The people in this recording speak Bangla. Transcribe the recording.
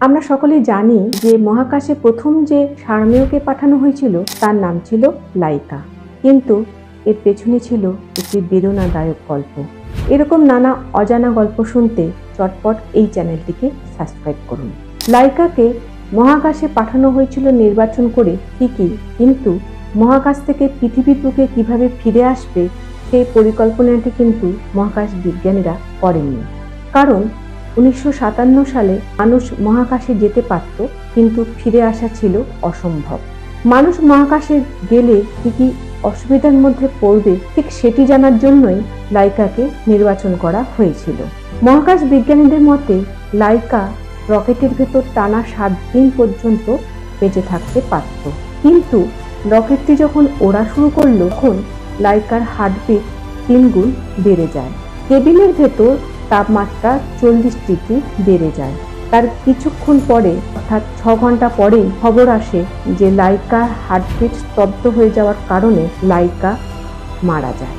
আমরা সকলেই জানি যে মহাকাশে প্রথম যে সারমেয়কে পাঠানো হয়েছিল তার নাম ছিল লাইকা, কিন্তু এর পেছনে ছিল একটি বেদনাদায়ক গল্প। এরকম নানা অজানা গল্প শুনতে চটপট এই চ্যানেলটিকে সাবস্ক্রাইব করুন। লাইকাকে মহাকাশে পাঠানো হয়েছিল নির্বাচন করে ঠিকই, কিন্তু মহাকাশ থেকে পৃথিবীর বুকে কিভাবে ফিরে আসবে সেই পরিকল্পনাটি কিন্তু মহাকাশ বিজ্ঞানীরা করেননি। কারণ 1957 সালে মানুষ মহাকাশে যেতে পারত, কিন্তু ফিরে আসা ছিল অসম্ভব। মানুষ মহাকাশে গেলে কি কি অসুবিধার মধ্যে পড়বে ঠিক সেটি জানার জন্যই লাইকাকে নির্বাচন করা হয়েছিল। মহাকাশ বিজ্ঞানীদের মতে লাইকা রকেটের ভেতর টানা 7 দিন পর্যন্ত বেঁচে থাকতে পারত, কিন্তু রকেটটি যখন ওড়া শুরু করলো তখন লাইকার হার্টবিট 3 গুণ বেড়ে যায়। কেবিনের ভেতর তাপমাত্রা 40 ডিগ্রি বেড়ে যায়। তার কিছুক্ষণ পরে অর্থাৎ 6 ঘন্টা পরেই খবর আসে যে লাইকার হার্টবিট স্তব্ধ হয়ে যাওয়ার কারণে লাইকা মারা যায়।